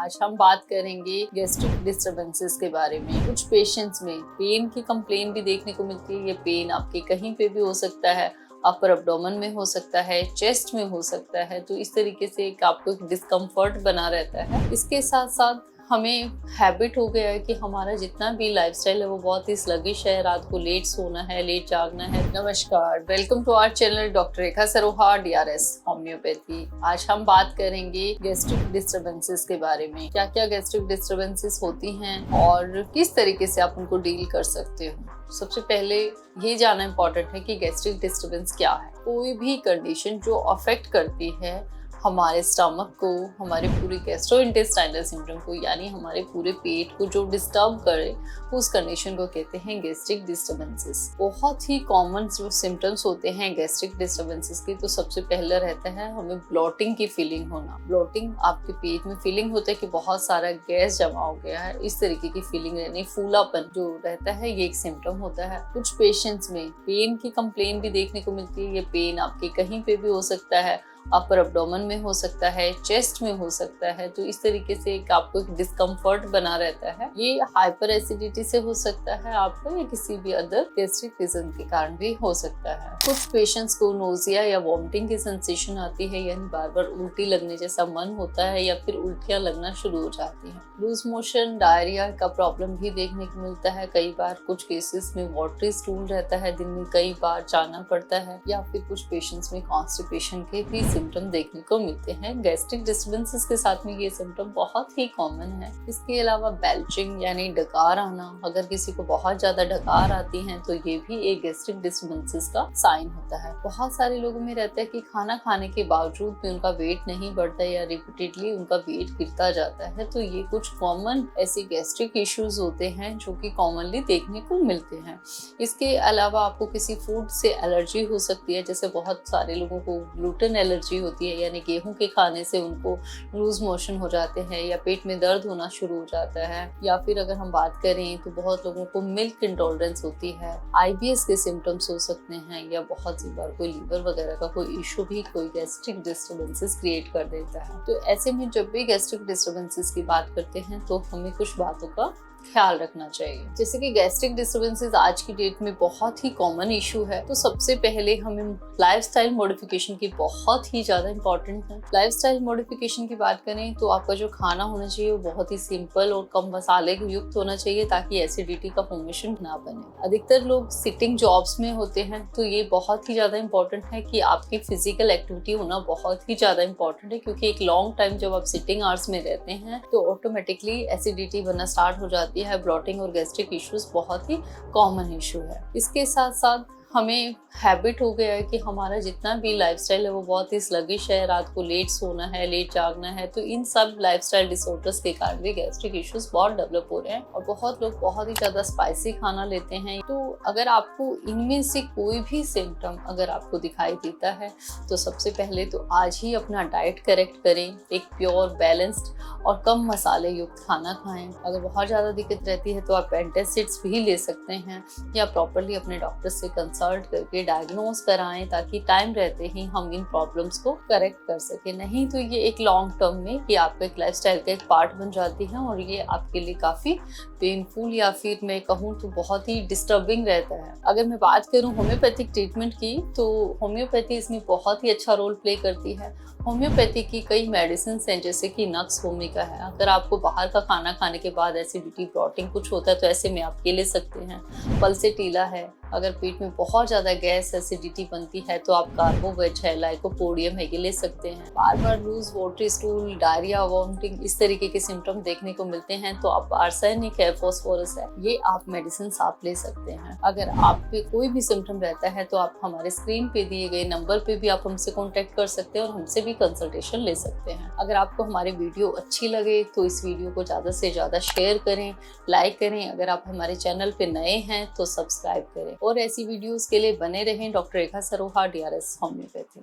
आज हम बात करेंगे गैस्ट्रिक डिस्टरबेंसेस के बारे में। कुछ पेशेंट्स में पेन की कंप्लेन भी देखने को मिलती है। ये पेन आपके कहीं पे भी हो सकता है, अपर एब्डोमेन में हो सकता है, चेस्ट में हो सकता है। तो इस तरीके से एक आपको डिस्कम्फर्ट बना रहता है। इसके साथ साथ हमें हैबिट हो गया है कि हमारा जितना भी लाइफस्टाइल है वो बहुत ही स्लगिश है। रात को लेट सोना है, लेट जागना है। नमस्कार, welcome to our channel doctor Rekha Saroha, DRS homoeopathy. आज हम बात करेंगे गैस्ट्रिक डिस्टरबेंसेस के बारे में। क्या क्या गैस्ट्रिक डिस्टरबेंसेस होती हैं और किस तरीके से आप उनको डील कर सकते हो। सबसे पहले ये जानना इम्पोर्टेंट है कि गैस्ट्रिक डिस्टरबेंस क्या है। कोई भी कंडीशन जो अफेक्ट करती है हमारे स्टमक को, हमारे पूरे गैस्ट्रोइंटेस्टाइनल सिस्टम को, यानी हमारे पूरे पेट को जो डिस्टर्ब करे, उस कंडीशन को कहते हैं गैस्ट्रिक डिस्टरबेंसेस। बहुत ही कॉमन जो सिम्टम्स होते हैं गैस्ट्रिक डिस्टरबेंसेस की, तो सबसे पहला रहता है हमें ब्लोटिंग की फीलिंग होना। ब्लोटिंग, आपके पेट में फीलिंग होता है कि बहुत सारा गैस जमा हो गया है, इस तरीके की फीलिंग रहनी। फूलापन जो रहता है ये एक सिम्टम होता है। कुछ पेशेंट्स में पेन की कंप्लेन भी देखने को मिलती है। ये पेन आपके कहीं पे भी हो सकता है, अपर एब्डोमेन में हो सकता है, चेस्ट में हो सकता है। तो इस तरीके से एक आपको एक डिस्कम्फर्ट बना रहता है। ये हाइपर एसिडिटी से हो सकता है आपको, या किसी भी अदर गैस्ट्रिक रीजन के कारण भी हो सकता है। कुछ पेशेंट्स को नोजिया या वॉमिटिंग की सेंसेशन आती है, यानी बार बार उल्टी लगने जैसा मन होता है या फिर उल्टियां लगना शुरू हो जाती हैं। लूज मोशन, डायरिया का प्रॉब्लम भी देखने को मिलता है। कई बार कुछ केसेस में वाटरी स्टूल रहता है, दिन में कई बार जाना पड़ता है, या फिर कुछ पेशेंट्स में कॉन्स्टिपेशन के भी सिम्टम देखने को मिलते हैं। गैस्ट्रिक डिस्टरबेंसेस के साथ में ये सिम्टम बहुत ही कॉमन है। इसके अलावा बेल्चिंग यानी डकार आना, अगर किसी को बहुत ज्यादा डकार आती है तो ये भी एक गैस्ट्रिक डिस्टरबेंसेस का साइन होता है। बहुत सारे लोगों में रहता है कि खाना खाने के बावजूद भी उनका वेट नहीं बढ़ता या रिपीटेडली उनका वेट गिरता जाता है। तो ये कुछ कॉमन ऐसे गैस्ट्रिक इश्यूज होते हैं जो कि कॉमनली देखने को मिलते हैं। इसके अलावा आपको किसी फूड से एलर्जी हो सकती है। जैसे बहुत सारे लोगों को ग्लूटेन एलर्जी होती है, यानी गेहूं के खाने से उनको लूज मोशन हो जाते हैं या पेट में दर्द होना शुरू हो जाता है। या फिर अगर हम बात करें तो बहुत लोगों को मिल्क इंटॉलरेंस होती है, IBS के सिम्टम्स हो सकते हैं, या बहुत सी बार कोई लीवर वगैरह का कोई इशू भी कोई गैस्ट्रिक डिस्टरबेंसेस क्रिएट कर देता है। तो ऐसे में जब भी गैस्ट्रिक डिस्टरबेंसेस की बात करते हैं तो हमें कुछ बातों का ख्याल रखना चाहिए। जैसे कि गैस्ट्रिक डिस्टरबेंसेस आज की डेट में बहुत ही कॉमन इशू है, तो सबसे पहले हमें लाइफस्टाइल मॉडिफिकेशन की बहुत ही ज्यादा इंपॉर्टेंट है। लाइफस्टाइल मॉडिफिकेशन की बात करें तो आपका जो खाना होना चाहिए वो बहुत ही सिंपल और कम मसाले युक्त होना चाहिए, ताकि एसिडिटी का फॉर्मेशन ना बने। अधिकतर लोग सिटिंग जॉब्स में होते हैं, तो ये बहुत ही ज्यादा इंपॉर्टेंट है कि आपकी फिजिकल एक्टिविटी होना बहुत ही ज्यादा इंपॉर्टेंट है, क्योंकि एक लॉन्ग टाइम जब आप सिटिंग आवर्स में रहते हैं तो ऑटोमेटिकली एसिडिटी बनना स्टार्ट हो जाती है। ब्लोटिंग और गैस्ट्रिक इश्यूज बहुत ही कॉमन इशू है। इसके साथ साथ हमें हैबिट हो गया है कि हमारा जितना भी लाइफस्टाइल है वो बहुत ही स्लगिश है। रात को लेट सोना है, लेट जागना है। तो इन सब लाइफस्टाइल डिसऑर्डर्स के कारण भी गैस्ट्रिक इश्यूज बहुत डेवलप हो रहे हैं, और बहुत लोग बहुत ही ज्यादा स्पाइसी खाना लेते हैं। तो अगर आपको इनमें से कोई भी सिम्टम अगर आपको दिखाई देता है तो सबसे पहले तो आज ही अपना डाइट करेक्ट करें। एक प्योर, बैलेंस्ड और कम मसाले युक्त खाना खाएं। अगर बहुत ज्यादा दिक्कत रहती है तो आप एंटासिड्स भी ले सकते हैं, या प्रॉपरली अपने डॉक्टर से कंसल्ट करके डायग्नोज कराएं, ताकि टाइम रहते ही हम इन प्रॉब्लम्स को करेक्ट कर सके। नहीं तो ये एक लॉन्ग टर्म में ये आपके एक लाइफस्टाइल का एक पार्ट बन जाती है, और ये आपके लिए काफी पेनफुल या फिर मैं कहूँ तो बहुत ही डिस्टर्बिंग रहता है। अगर मैं बात करूँ होम्योपैथिक ट्रीटमेंट की, तो होम्योपैथी इसमें बहुत ही अच्छा रोल प्ले करती है। होम्योपैथी की कई मेडिसिन हैं, जैसे कि नक्स भूमिका है। अगर आपको बाहर का खाना खाने के बाद एसिडिटी, ब्लोटिंग कुछ होता है तो ऐसे में आप ये ले सकते हैं। पल्सेटीला है, अगर पेट में बहुत ज्यादा गैस, एसिडिटी बनती है तो आप कार्बोवेज है, लाइकोपोडियम है, ये ले सकते हैं। बार बार loose watery stool, diarrhoea, vomiting इस तरीके के सिम्टम देखने को मिलते हैं तो आप आर्सेनिक है, फास्फोरस है, ये आप मेडिसिन आप ले सकते हैं। अगर आप पे कोई भी सिम्टम रहता है तो आप हमारे स्क्रीन पे दिए गए नंबर पे भी आप हमसे कॉन्टेक्ट कर सकते हैं और हमसे भी कंसल्टेशन ले सकते हैं। अगर आपको हमारी वीडियो अच्छी लगे तो इस वीडियो को ज्यादा से ज्यादा शेयर करें, लाइक करें। अगर आप हमारे चैनल पे नए हैं तो सब्सक्राइब करें, और ऐसी वीडियोस के लिए बने रहें। Doctor Rekha Saroha, DRS homeopathy.